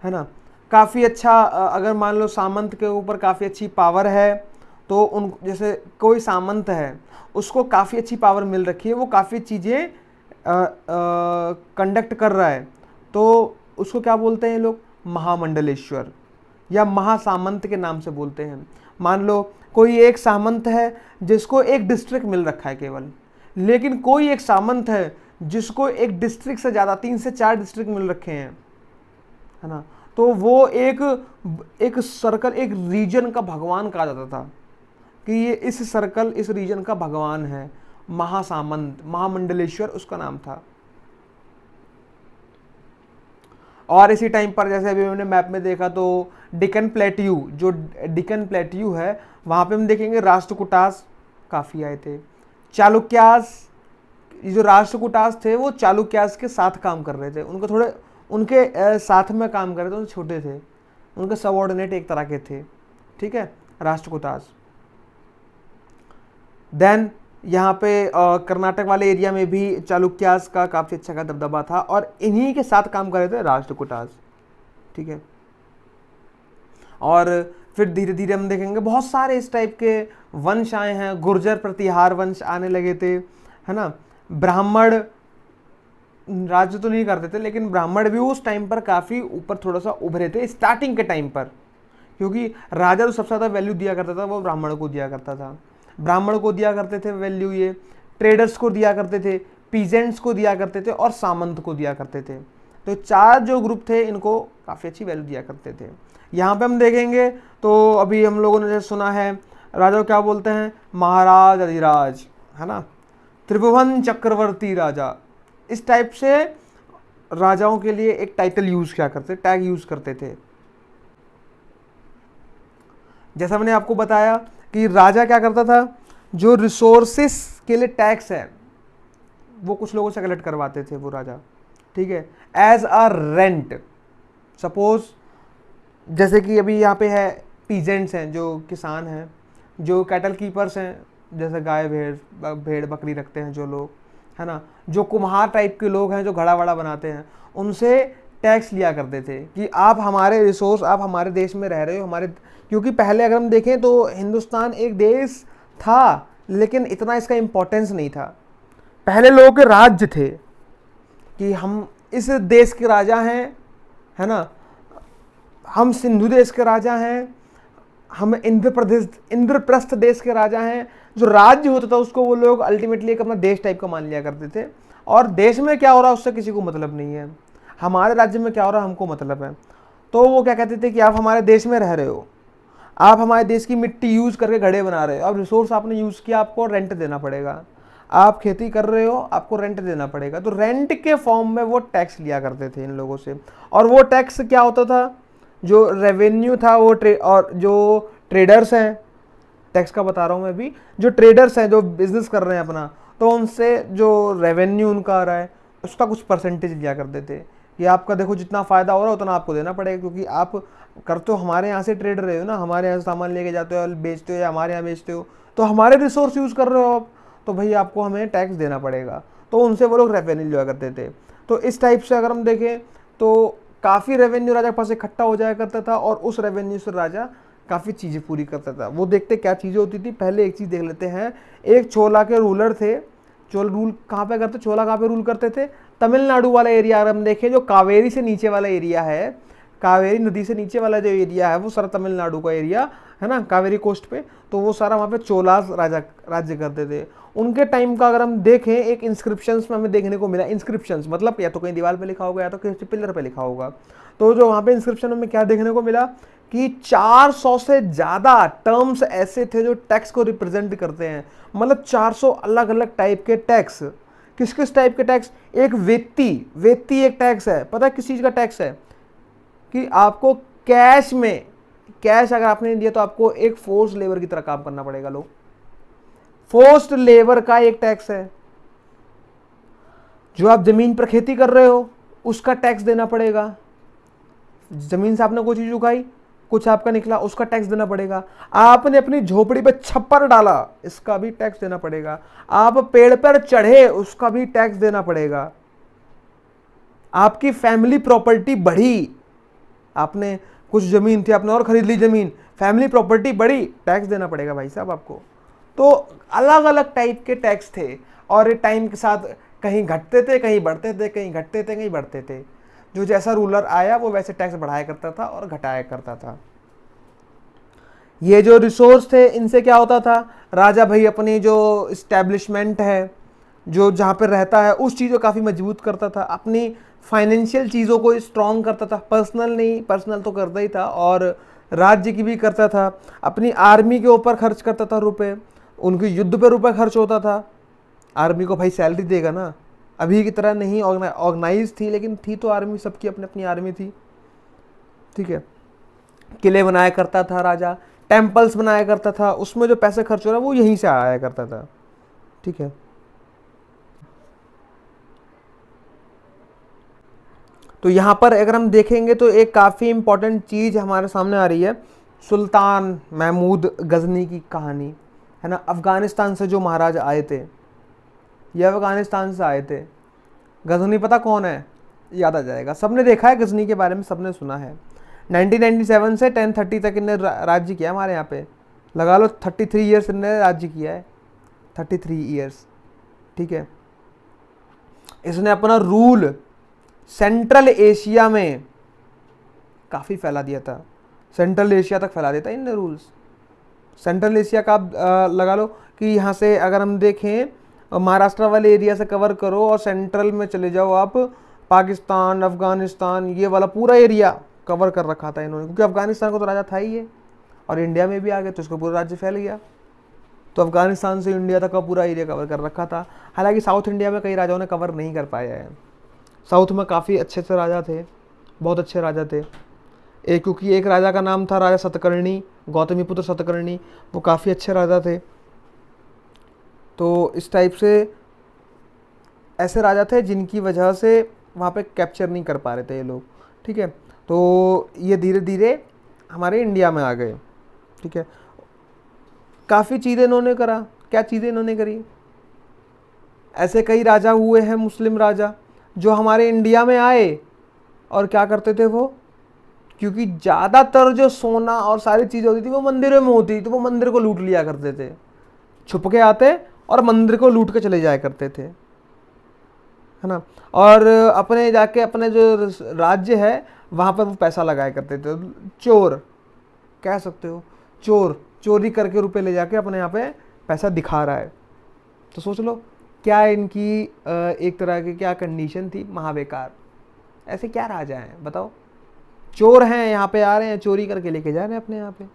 है ना। काफ़ी अच्छा, अगर मान लो सामंत के ऊपर काफ़ी अच्छी पावर है, तो उन, जैसे कोई सामंत है उसको काफ़ी अच्छी पावर मिल रखी है, वो काफ़ी चीज़ें कंडक्ट कर रहा है, तो उसको क्या बोलते हैं लोग, महामंडलेश्वर या महासामंत के नाम से बोलते हैं। मान लो कोई एक सामंत है जिसको एक डिस्ट्रिक्ट मिल रखा है केवल, लेकिन कोई एक सामंत है जिसको एक डिस्ट्रिक्ट से ज़्यादा 3 से 4 डिस्ट्रिक्ट मिल रखे हैं, है ना, तो वो एक एक सर्कल, एक रीजन का भगवान कहा जाता था कि ये इस सर्कल, इस रीजन का भगवान है। महासामंत, महामंडलेश्वर उसका नाम था। और इसी टाइम पर जैसे अभी हमने मैप में देखा तो डिकन प्लेट्यू, जो डिकन प्लेट्यू है वहाँ पे हम देखेंगे राष्ट्रकूटास काफ़ी आए थे। चालुक्यास, ये जो राष्ट्रकूटास थे वो चालुक्यास के साथ काम कर रहे थे, उनको थोड़े उनके साथ में काम कर रहे थे, उनसे छोटे थे, उनके सबऑर्डिनेट एक तरह के थे, ठीक है, राष्ट्रकूटास। देन यहाँ पे कर्नाटक वाले एरिया में भी चालुक्यास का काफ़ी अच्छा का दबदबा था और इन्हीं के साथ काम कर रहे थे राष्ट्रकूटास, ठीक है। और फिर धीरे धीरे हम देखेंगे बहुत सारे इस टाइप के वंश आए हैं, गुर्जर प्रतिहार वंश आने लगे थे, है ना। ब्राह्मण राज्य तो नहीं करते थे, लेकिन ब्राह्मण भी उस टाइम पर काफ़ी ऊपर थोड़ा सा उभरे थे स्टार्टिंग के टाइम पर, क्योंकि राजा तो सबसे ज़्यादा वैल्यू दिया करता था वो ब्राह्मण को दिया करता था। ब्राह्मण को दिया करते थे वैल्यू, ये ट्रेडर्स को दिया करते थे, पीजेंट्स को दिया करते थे और सामंत को दिया करते थे। तो 4 जो ग्रुप थे इनको काफ़ी अच्छी वैल्यू दिया करते थे। यहाँ पे हम देखेंगे तो अभी हम लोगों ने जैसे सुना है राजा को क्या बोलते हैं, महाराज अधिराज, है ना, त्रिभुवन चक्रवर्ती राजा, इस टाइप से राजाओं के लिए एक टाइटल यूज किया करते, टैग यूज करते थे। जैसा मैंने आपको बताया कि राजा क्या करता था, जो रिसोर्सेस के लिए टैक्स है वो कुछ लोगों से कलेक्ट करवाते थे वो राजा, ठीक है, एज अ रेंट। सपोज जैसे कि अभी यहाँ पे है पीजेंट्स हैं, जो किसान हैं, जो कैटल कीपर्स हैं, जैसे गाय भेड़ बकरी रखते हैं जो लोग, है ना, जो कुम्हार टाइप के लोग हैं जो घड़ा वड़ा बनाते हैं, उनसे टैक्स लिया करते थे कि आप हमारे रिसोर्स, आप हमारे देश में रह रहे हो, हमारे, क्योंकि पहले अगर हम देखें तो हिंदुस्तान एक देश था लेकिन इतना इसका इम्पोर्टेंस नहीं था। पहले लोगों के राज्य थे कि हम इस देश के राजा हैं, है ना, हम सिंधु देश के राजा हैं, हम इंद्रप्रस्थ देश के राजा हैं। जो राज्य होता था उसको वो लोग अल्टीमेटली एक अपना देश टाइप का मान लिया करते थे, और देश में क्या हो रहा है उससे किसी को मतलब नहीं है, हमारे राज्य में क्या हो रहा है हमको मतलब है। तो वो क्या कहते थे कि आप हमारे देश में रह रहे हो, आप हमारे देश की मिट्टी यूज करके घड़े बना रहे हो, अब रिसोर्स आपने यूज किया, आपको रेंट देना पड़ेगा, आप खेती कर रहे हो, आपको रेंट देना पड़ेगा। तो रेंट के फॉर्म में वो टैक्स लिया करते थे इन लोगों से। और वो टैक्स क्या होता था, जो रेवेन्यू था वो और जो ट्रेडर्स हैं, टैक्स का बता रहा हूँ मैं भी, जो ट्रेडर्स हैं जो बिजनेस कर रहे हैं अपना, तो उनसे जो रेवेन्यू उनका आ रहा है उसका कुछ परसेंटेज लिया करते थे कि आपका देखो जितना फ़ायदा हो रहा है उतना आपको देना पड़ेगा, क्योंकि आप कर तो हमारे यहाँ से ट्रेड रहे हो ना, हमारे यहाँ से सामान लेके जाते हो, बेचते हो या हमारे यहाँ बेचते हो, तो हमारे रिसोर्स यूज़ कर रहे हो आप, तो भाई आपको हमें टैक्स देना पड़ेगा। तो उनसे वो लोग रेवेन्यू लिया करते थे। तो इस टाइप से अगर हम देखें तो काफ़ी रेवेन्यू राजा के पास इकट्ठा हो जाया करता था, और उस रेवेन्यू से राजा काफ़ी चीज़ें पूरी करता था। वो देखते क्या चीज़ें होती थी, पहले एक चीज़ देख लेते हैं। एक चोला के रूलर थे, चोल रूल कहाँ पे करते, चोला कहाँ पे रूल करते थे, तमिलनाडु वाला एरिया। अगर हम देखें जो कावेरी से नीचे वाला एरिया है, कावेरी नदी से नीचे वाला जो एरिया है वो सारा तमिलनाडु का एरिया है ना, कावेरी कोस्ट पे, तो वो सारा वहाँ पे चोलास राज्य करते थे। उनके टाइम का अगर हम देखें, एक इंस्क्रिप्शंस में हमें देखने को मिला, इंस्क्रिप्शंस मतलब या तो कहीं दीवार पे लिखा होगा या तो किसी पिलर पे लिखा होगा। तो जो वहाँ पे इंस्क्रिप्शन में क्या देखने को मिला कि 400 से ज़्यादा टर्म्स ऐसे थे जो टैक्स को रिप्रेजेंट करते हैं, मतलब 400 अलग अलग टाइप के टैक्स। किस किस टाइप के टैक्स, एक वेत्ती एक टैक्स है, पता है किस चीज़ का टैक्स है, कि आपको कैश में, कैश अगर आपने दिया तो आपको एक फोर्स लेबर की तरह काम करना पड़ेगा। लोग फोर्स्ड लेबर का एक टैक्स है। जो आप जमीन पर खेती कर रहे हो उसका टैक्स देना पड़ेगा, जमीन से आपने कोई चीज उगाई, कुछ आपका निकला, उसका टैक्स देना पड़ेगा। आपने अपनी झोपड़ी पे छप्पर डाला, इसका भी टैक्स देना पड़ेगा। आप पेड़ पर चढ़े, उसका भी टैक्स देना पड़ेगा। आपकी फैमिली प्रॉपर्टी बढ़ी, आपने कुछ जमीन थी आपने और खरीद ली जमीन, फैमिली प्रॉपर्टी बढ़ी, टैक्स देना पड़ेगा भाई साहब आपको। तो अलग अलग टाइप के टैक्स थे, और ये टाइम के साथ कहीं घटते थे, कहीं बढ़ते थे, कहीं घटते थे, कहीं बढ़ते थे। जो जैसा रूलर आया वो वैसे टैक्स बढ़ाया करता था और घटाया करता था। ये जो रिसोर्स थे इनसे क्या होता था, राजा भाई अपनी जो इस्टेब्लिशमेंट है, जो जहाँ पे रहता है उस चीज़ को काफ़ी मजबूत करता था, अपनी फाइनेंशियल चीज़ों को स्ट्रॉन्ग करता था, पर्सनल नहीं, पर्सनल तो करता ही था और राज्य की भी करता था, अपनी आर्मी के ऊपर खर्च करता था रुपए, उनके युद्ध पे रुपए खर्च होता था। आर्मी को भाई सैलरी देगा ना, अभी की तरह नहीं ऑर्गेनाइज थी, लेकिन थी तो आर्मी, सबकी अपनी अपनी आर्मी थी, ठीक है। किले बनाया करता था राजा, टेम्पल्स बनाया करता था, उसमें जो पैसे खर्च हो रहा है वो यहीं से आया करता था, ठीक है। तो यहाँ पर अगर हम देखेंगे तो एक काफ़ी इंपॉर्टेंट चीज़ हमारे सामने आ रही है, सुल्तान महमूद गजनी की कहानी, है ना। अफ़गानिस्तान से जो महाराज आए थे, ये अफ़गानिस्तान से आए थे। गजनी पता कौन है, याद आ जाएगा, सबने देखा है गजनी के बारे में, सबने सुना है। 1997 से 1030 तक इन्हें राज्य किया हमारे यहाँ पे, लगा लो 33 ईयर्स इन्हें राज्य किया है, 33 ईयर्स, ठीक है। इसने अपना रूल सेंट्रल एशिया में काफ़ी फैला दिया था, सेंट्रल एशिया तक फैला दिया था इनने रूल्स। सेंट्रल एशिया का आप लगा लो कि यहाँ से अगर हम देखें महाराष्ट्र वाले एरिया से कवर करो और सेंट्रल में चले जाओ आप, पाकिस्तान, अफगानिस्तान, ये वाला पूरा एरिया कवर कर रखा था इन्होंने, क्योंकि अफगानिस्तान को तो राजा था ही ये, और इंडिया में भी आ गए तो इसको पूरा राज्य फैल गया। तो अफगानिस्तान से इंडिया तक का पूरा एरिया कवर कर रखा था। हालांकि साउथ इंडिया में कई राजाओं ने कवर नहीं कर पाया है, साउथ में काफ़ी अच्छे से राजा थे, बहुत अच्छे राजा थे। क्योंकि एक राजा का नाम था राजा सतकर्णी, गौतमीपुत्र सतकर्णी, वो काफ़ी अच्छे राजा थे। तो इस टाइप से ऐसे राजा थे जिनकी वजह से वहाँ पे कैप्चर नहीं कर पा रहे थे ये लोग, ठीक है। तो ये धीरे धीरे हमारे इंडिया में आ गए, ठीक है। काफ़ी चीज़ें इन्होंने करा, क्या चीज़ें इन्होंने करी, ऐसे कई राजा हुए हैं मुस्लिम राजा जो हमारे इंडिया में आए, और क्या करते थे वो, क्योंकि ज़्यादातर जो सोना और सारी चीज़ें होती थी वो मंदिरों में होती थी, तो वो मंदिर को लूट लिया करते थे, छुप के आते और मंदिर को लूट के चले जाया करते थे, है ना। और अपने जाके अपने जो राज्य है वहाँ पर वो पैसा लगाया करते थे। चोर कह सकते हो, चोर चोरी करके रुपए ले जाके अपने यहाँ पे पैसा दिखा रहा है। तो सोच लो क्या इनकी एक तरह की क्या कंडीशन थी, महाबेकार। ऐसे क्या राजा हैं बताओ, चोर हैं, यहाँ पे आ रहे हैं चोरी करके लेके जा रहे हैं अपने यहाँ पे।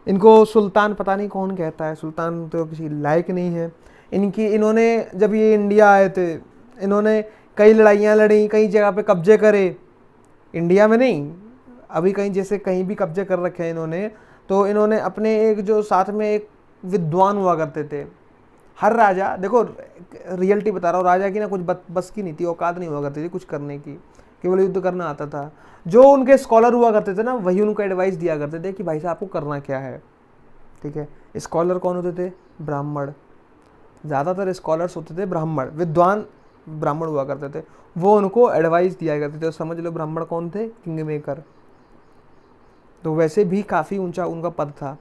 इनको सुल्तान पता नहीं कौन कहता है, सुल्तान तो किसी लायक नहीं है। इन्होंने जब ये इंडिया आए थे, इन्होंने कई लड़ाइयाँ लड़ी, कई जगह पे कब्जे करे, इंडिया में नहीं, अभी कहीं जैसे कहीं भी कब्जे कर रखे हैं इन्होंने। तो इन्होंने अपने एक जो साथ में एक विद्वान हुआ करते थे, हर राजा, देखो रियलिटी बता रहा हूँ, राजा की ना कुछ बस की नहीं थी, औकात नहीं हुआ करती थी कुछ करने की, केवल युद्ध करना आता था। जो उनके स्कॉलर हुआ करते थे ना, वही उनको एडवाइस दिया करते थे कि भाई साहब आपको करना क्या है, ठीक है। स्कॉलर कौन होते थे, ब्राह्मण, ज़्यादातर स्कॉलर्स होते थे ब्राह्मण, विद्वान ब्राह्मण हुआ करते थे, वो उनको एडवाइस दिया करते थे। तो समझ लो ब्राह्मण कौन थे, किंग मेकर। तो वैसे भी काफ़ी ऊंचा उनका पद था।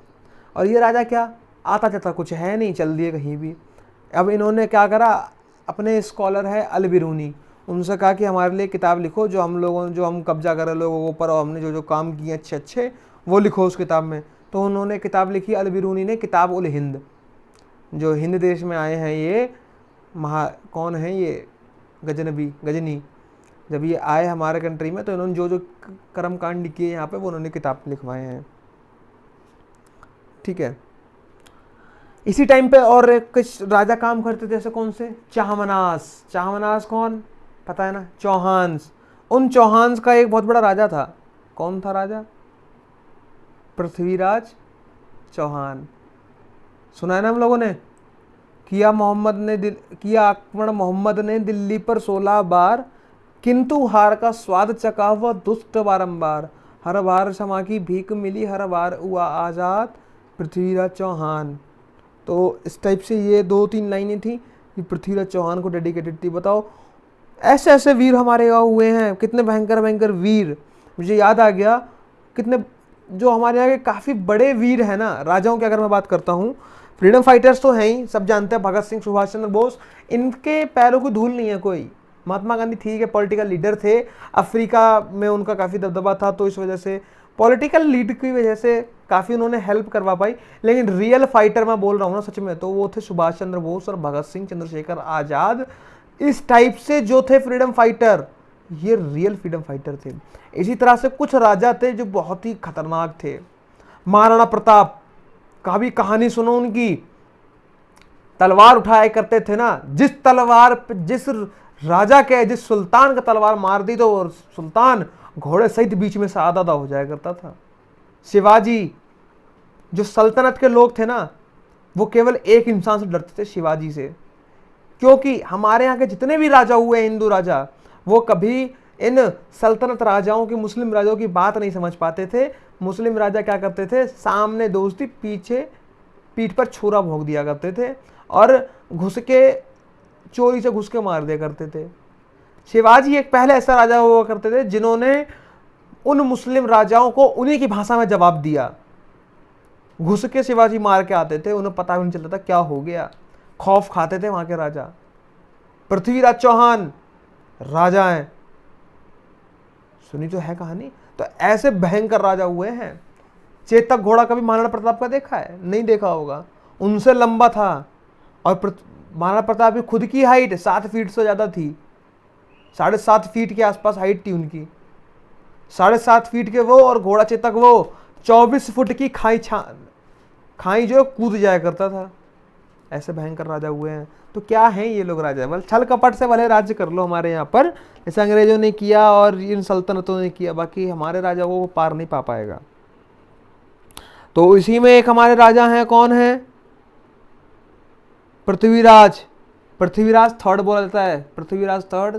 और ये राजा क्या, आता जाता कुछ है नहीं, चल दिए कहीं भी। अब इन्होंने क्या करा, अपने स्कॉलर है अल बिरूनी, उनसे कहा कि हमारे लिए किताब लिखो, जो हम कब्जा करें लोगों के ऊपर और हमने जो जो काम किए अच्छे अच्छे वो लिखो उस किताब में। तो उन्होंने किताब लिखी, अल बिरूनी ने, किताब उल हिंद। जो हिंद देश में आए हैं ये कौन है ये, गजनी, जब ये आए हमारे कंट्री में तो इन्होंने जो जो कर्म कांड किए यहाँ पे वो उन्होंने किताब लिखवाए हैं, ठीक है। इसी टाइम पे और कुछ राजा काम करते थे, जैसे कौन से, चाहमनास कौन पता है ना, चौहान्स। उन चौहान्स का एक बहुत बड़ा राजा था, कौन था राजा, पृथ्वीराज चौहान। सुना है ना हम लोगों ने, किया आक्रमण मोहम्मद ने दिल्ली पर 16 बार, किंतु हार का स्वाद चखा हुआ दुष्ट बारंबार, हर बार क्षमा की भीख मिली, हर बार हुआ आजाद पृथ्वीराज चौहान। तो इस टाइप से ये 2-3 लाइनें थी कि पृथ्वीराज चौहान को डेडिकेटेड थी। बताओ ऐसे ऐसे वीर हमारे यहाँ हुए हैं, कितने भयंकर भयंकर वीर। मुझे याद आ गया कितने जो हमारे यहाँ के काफ़ी बड़े वीर हैं ना, राजाओं की अगर मैं बात करता हूँ, फ्रीडम फाइटर्स तो हैं ही, सब जानते हैं, भगत सिंह, सुभाष चंद्र बोस, इनके पैरों की धूल नहीं है कोई। महात्मा गांधी ठीक है पॉलिटिकल लीडर थे, अफ्रीका में उनका काफ़ी दबदबा था तो इस वजह से, पॉलिटिकल लीड की वजह से काफ़ी उन्होंने हेल्प करवा पाई, लेकिन रियल फाइटर मैं बोल रहा हूँ ना सच में, तो वो थे सुभाष चंद्र बोस और भगत सिंह, चंद्रशेखर आज़ाद। इस टाइप से जो थे फ्रीडम फाइटर, ये रियल फ्रीडम फाइटर थे। इसी तरह से कुछ राजा थे जो बहुत ही खतरनाक थे। महाराणा प्रताप का भी कहानी सुनो उनकी। तलवार उठाया करते थे ना, जिस तलवार जिस राजा के जिस सुल्तान का तलवार मार दी तो सुल्तान घोड़े सहित बीच में से आधा हो जाया करता था। शिवाजी, जो सल्तनत के लोग थे ना, वो केवल एक इंसान से डरते थे, शिवाजी से। क्योंकि हमारे यहाँ के जितने भी राजा हुए हिंदू राजा, वो कभी इन सल्तनत राजाओं की, मुस्लिम राजाओं की बात नहीं समझ पाते थे। मुस्लिम राजा क्या करते थे, सामने दोस्ती, पीछे पीठ पर छुरा भोंक दिया करते थे और घुस के, चोरी से घुस के मार दिया करते थे। शिवाजी एक पहले ऐसा राजा हुआ करते थे जिन्होंने उन मुस्लिम राजाओं को उन्हीं की भाषा में जवाब दिया। घुस के शिवाजी मार के आते थे, उन्हें पता भी नहीं चलता था क्या हो गया, खौफ खाते थे वहां के राजा। पृथ्वीराज चौहान राजा हैं, सुनी तो है कहानी। तो ऐसे भयंकर राजा हुए हैं। चेतक घोड़ा कभी महाराणा प्रताप का देखा है? नहीं देखा होगा, उनसे लंबा था। और महाराणा प्रताप की खुद की हाइट 7 फीट से ज्यादा थी, 7.5 फीट के आसपास हाइट थी उनकी। 7.5 फीट के वो, और घोड़ा चेतक वो 24 फुट की खाई जो कूद जाया करता था। ऐसे भयंकर राजा हुए हैं। तो क्या हैं ये लोग राजा? बल छल कपट से भले राज्य कर लो हमारे यहाँ पर, जैसे अंग्रेजों ने किया और इन सल्तनतों ने किया, बाकी हमारे राजा वो पार नहीं पा पाएगा। तो इसी में एक हमारे राजा हैं, कौन है? पृथ्वीराज। पृथ्वीराज थर्ड बोला जाता है, पृथ्वीराज थर्ड,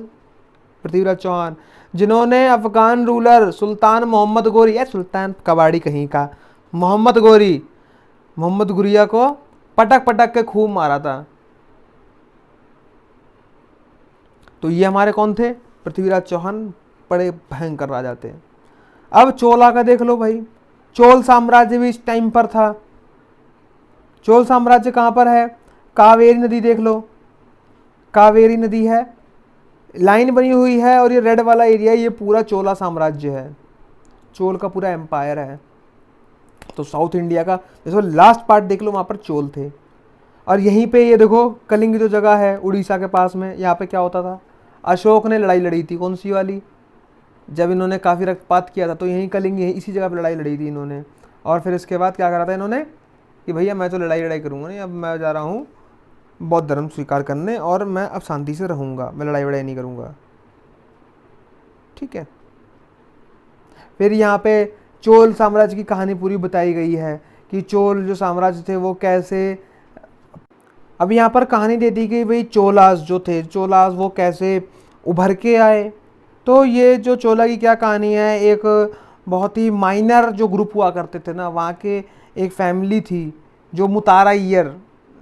पृथ्वीराज चौहान, जिन्होंने अफगान रूलर सुल्तान मोहम्मद गोरी, या सुल्तान कबाड़ी कहीं का, मोहम्मद गोरी, मोहम्मद गुरिया को पटक पटक के खूब मारा था। तो ये हमारे कौन थे? पृथ्वीराज चौहान, बड़े भयंकर राजा थे। अब चोला का देख लो भाई, चोल साम्राज्य भी इस टाइम पर था। चोल साम्राज्य कहां पर है? कावेरी नदी देख लो, कावेरी नदी है, लाइन बनी हुई है, और ये रेड वाला एरिया, ये पूरा चोला साम्राज्य है, चोल का पूरा एम्पायर है। तो साउथ इंडिया का जैसे लास्ट पार्ट देख लो, वहां पर चोल थे। और यहीं पे ये देखो कलिंग जो जगह है उड़ीसा के पास में, यहाँ पे क्या होता था, अशोक ने लड़ाई लड़ी थी, कौन सी वाली, जब इन्होंने काफ़ी रक्तपात किया था, तो यहीं कलिंग, यहीं इसी जगह पर लड़ाई लड़ी थी इन्होंने। और फिर इसके बाद क्या करा था इन्होंने कि भैया मैं तो लड़ाई करूँगा नहीं, अब मैं जा रहा हूँ बौद्ध धर्म स्वीकार करने, और मैं अब शांति से रहूँगा, मैं लड़ाई नहीं करूँगा। ठीक है। फिर यहाँ पे चोल साम्राज्य की कहानी पूरी बताई गई है कि चोल जो साम्राज्य थे वो कैसे, अब यहाँ पर कहानी दे दी गई भाई चोलास जो थे, चोलास वो कैसे उभर के आए। तो ये जो चोला की क्या कहानी है, एक बहुत ही माइनर जो ग्रुप हुआ करते थे ना, वहाँ के एक फैमिली थी जो मुताराइयर,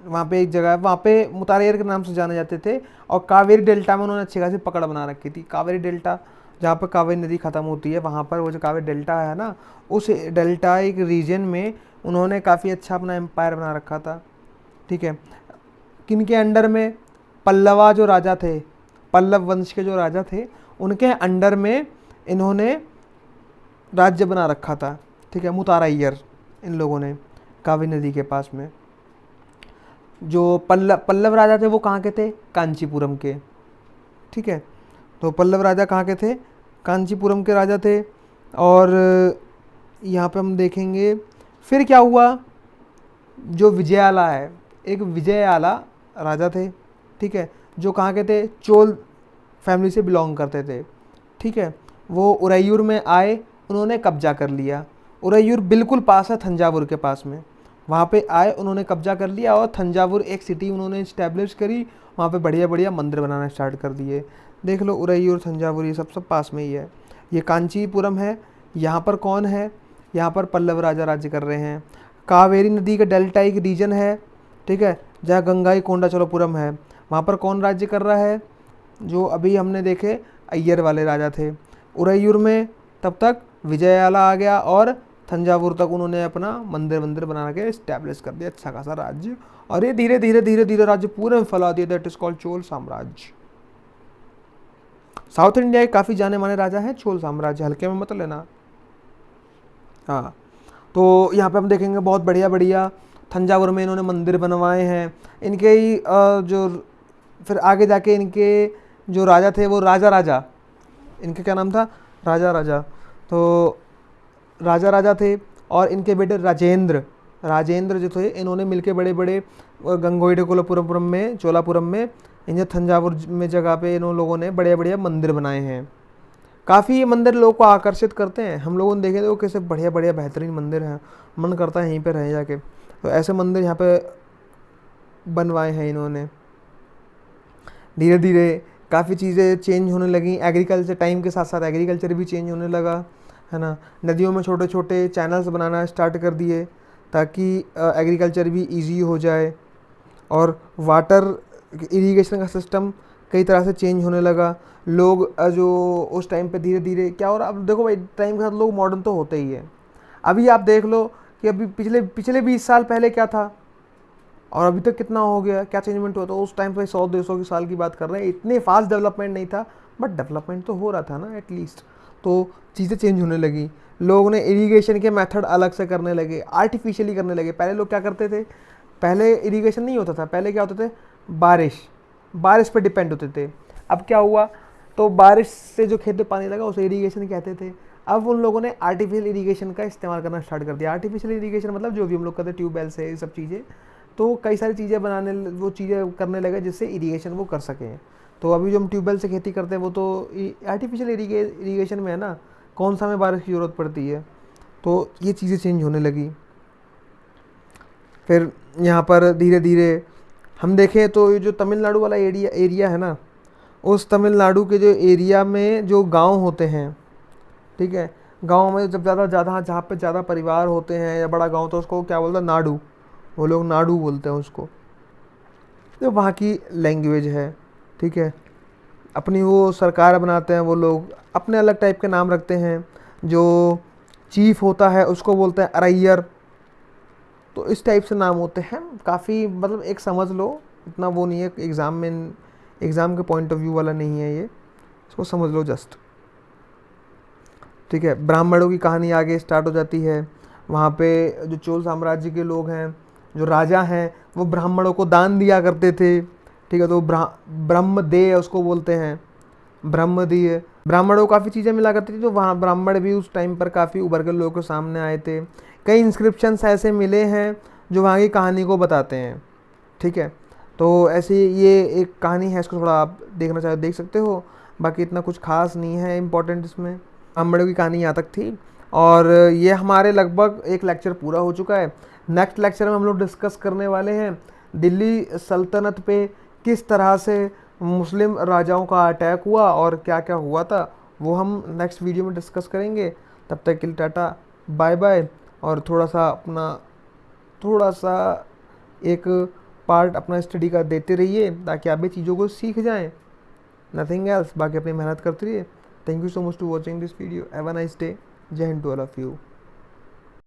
वहाँ पे एक जगह है, वहाँ पे मुताराइयर के नाम से जाने जाते थे। और कावेरी डेल्टा में उन्होंने अच्छी खासी पकड़ बना रखी थी। कावेरी डेल्टा, जहाँ पर कावेरी नदी ख़त्म होती है, वहाँ पर वो जो कावेरी डेल्टा है ना, उस डेल्टा एक रीजन में उन्होंने काफ़ी अच्छा अपना एम्पायर बना रखा था। ठीक है। किनके अंडर में? पल्लवा जो राजा थे, पल्लव वंश के जो राजा थे, उनके अंडर में इन्होंने राज्य बना रखा था। ठीक है। मुताराइयर इन लोगों ने कावेरी नदी के पास में। जो पल्लव राजा थे वो कहाँ के थे? कांचीपुरम के। ठीक है। तो पल्लव राजा कहाँ के थे? कांचीपुरम के राजा थे। और यहाँ पे हम देखेंगे फिर क्या हुआ, जो विजयाला है, एक विजयाला राजा थे। ठीक है। जो कहाँ के थे? चोल फैमिली से बिलोंग करते थे। ठीक है। वो उरैयूर में आए, उन्होंने कब्जा कर लिया। उरैयूर बिल्कुल पास है थंजावुर के पास में, वहाँ पे आए, उन्होंने कब्जा कर लिया और थंजावुर एक सिटी उन्होंने इस्टेब्लिश करी। वहाँ पे बढ़िया बढ़िया मंदिर बनाना स्टार्ट कर दिए। देख लो उरैयूर, थंजावुर, ये सब पास में ही है। ये कांचीपुरम है। यहाँ पर कौन है? यहाँ पर पल्लव राजा राज्य कर रहे हैं। कावेरी नदी का डेल्टा एक रीजन है। ठीक है। जहाँ गंगाई कोंडाचलपुरम है, वहाँ पर कौन राज्य कर रहा है? जो अभी हमने देखे अय्यर वाले राजा थे। उरैयूर में तब तक विजयाला आ गया और थंजावुर तक उन्होंने अपना मंदिर बना के इस्टेब्लिश कर दिया, अच्छा खासा राज्य। और ये धीरे धीरे राज्य पूरे में फैला दिया। दैट इज कॉल्ड चोल साम्राज्य। साउथ इंडिया के काफ़ी जाने माने राजा हैं चोल साम्राज्य, हल्के में मत लेना। हाँ, तो यहाँ पे हम देखेंगे बहुत बढ़िया बढ़िया थंजावुर में इन्होंने मंदिर बनवाए हैं। इनके ही जो फिर आगे जाके इनके जो राजा थे वो राजा राजा, इनके क्या नाम था, राजा राजा। तो राजा राजा थे और इनके बेटे राजेंद्र, राजेंद्र जो थे इन्होंने मिलके बड़े बड़े गंगोईडकुलपुरम में, चोलापुरम में, इन थंजावुर में जगह पे इन लोगों ने बड़े बढ़िया मंदिर बनाए हैं। काफ़ी ये मंदिर लोगों को आकर्षित करते हैं। हम लोगों ने देखे तो कैसे बढ़िया बढ़िया बेहतरीन मंदिर हैं, मन करता है यहीं पे रह जाके। तो ऐसे मंदिर यहाँ पे बनवाए हैं इन्होंने। धीरे धीरे काफ़ी चीज़ें चेंज होने लगी, एग्रीकल्चर टाइम के साथ साथ एग्रीकल्चर भी चेंज होने लगा, है ना। नदियों में छोटे छोटे चैनल्स बनाना स्टार्ट कर दिए ताकि एग्रीकल्चर भी इजी हो जाए, और वाटर इरिगेशन का सिस्टम कई तरह से चेंज होने लगा। लोग जो उस टाइम पे धीरे धीरे क्या हो रहा, अब देखो भाई टाइम के साथ लोग मॉडर्न तो होते ही है। अभी आप देख लो कि अभी पिछले पिछले 20 साल पहले क्या था और अभी तक कितना हो गया, क्या चेंजमेंट हुआ। तो उस टाइम पे 100-200 की साल की बात कर रहे हैं, इतने फास्ट डेवलपमेंट नहीं था, बट डेवलपमेंट तो हो रहा था ना एटलीस्ट। तो चीज़ें चेंज होने लगी, लोगों ने इरिगेशन के मेथड अलग से करने लगे, आर्टिफिशियली करने लगे। पहले लोग क्या करते थे, पहले इरिगेशन नहीं होता था, पहले क्या होते थे, बारिश बारिश पे डिपेंड होते थे। अब क्या हुआ, तो बारिश से जो खेत में पानी लगा उसे इरिगेशन कहते थे। अब उन लोगों ने आर्टिफिशियल इरिगेशन का इस्तेमाल करना स्टार्ट कर दिया। आर्टिफिशियल इरिगेशन मतलब जो भी हम लोग करते हैं ट्यूबवेल से, ये सब चीज़ें, तो कई सारी चीज़ें बनाने, वो चीज़ें करने लगे जिससे इरिगेशन वो कर सकें। तो अभी जो हम ट्यूबवेल से खेती करते हैं वो तो आर्टिफिशियल इरिगेशन में है ना, कौन सा हमें बारिश की ज़रूरत पड़ती है। तो ये चीज़ें चेंज होने लगी। फिर यहाँ पर धीरे धीरे हम देखें तो ये जो तमिलनाडु वाला एरिया है ना, उस तमिलनाडु के जो एरिया में जो गांव होते हैं, ठीक है, गांव में जब ज़्यादा ज़्यादा जहाँ पे ज़्यादा परिवार होते हैं या बड़ा गांव, तो उसको क्या बोलते हैं, नाडू, वो लोग नाडू बोलते हैं उसको। तो वहाँ की लैंग्वेज है, ठीक है। अपनी वो सरकार बनाते हैं वो लोग, अपने अलग टाइप के नाम रखते हैं। जो चीफ होता है उसको बोलते हैं अरैयर। तो इस टाइप से नाम होते हैं काफ़ी, मतलब एक समझ लो, इतना वो नहीं है एग्ज़ाम में, एग्ज़ाम के पॉइंट ऑफ व्यू वाला नहीं है ये, इसको समझ लो जस्ट, ठीक है। ब्राह्मणों की कहानी आगे स्टार्ट हो जाती है। वहाँ पे जो चोल साम्राज्य के लोग हैं, जो राजा हैं, वो ब्राह्मणों को दान दिया करते थे, ठीक है। तो ब्रह्मदेय उसको बोलते हैं, ब्रह्मदेय। ब्राह्मणों को काफ़ी चीज़ें मिला करती थी, तो वहाँ ब्राह्मण भी उस टाइम पर काफ़ी उभर के लोगों के सामने आए थे। कई इंस्क्रिप्शंस ऐसे मिले हैं जो वहाँ की कहानी को बताते हैं, ठीक है। तो ऐसे ये एक कहानी है, इसको थोड़ा आप देखना चाहे देख सकते हो। बाकी इतना कुछ खास नहीं है इम्पोर्टेंट इसमें। ब्राह्मणों की कहानी यहाँ तक थी, और ये हमारे लगभग एक लेक्चर पूरा हो चुका है। नेक्स्ट लेक्चर में हम लोग डिस्कस करने वाले हैं दिल्ली सल्तनत पे किस तरह से मुस्लिम राजाओं का अटैक हुआ और क्या क्या हुआ था, वो हम नेक्स्ट वीडियो में डिस्कस करेंगे। तब तक के लिए टाटा बाय बाय। और थोड़ा सा एक पार्ट अपना स्टडी का देते रहिए ताकि आप भी चीज़ों को सीख जाएं। नथिंग एल्स, बाकी अपनी मेहनत करते रहिए। Thank you so much to watching this video. Have a nice day. जय Hind to all of you.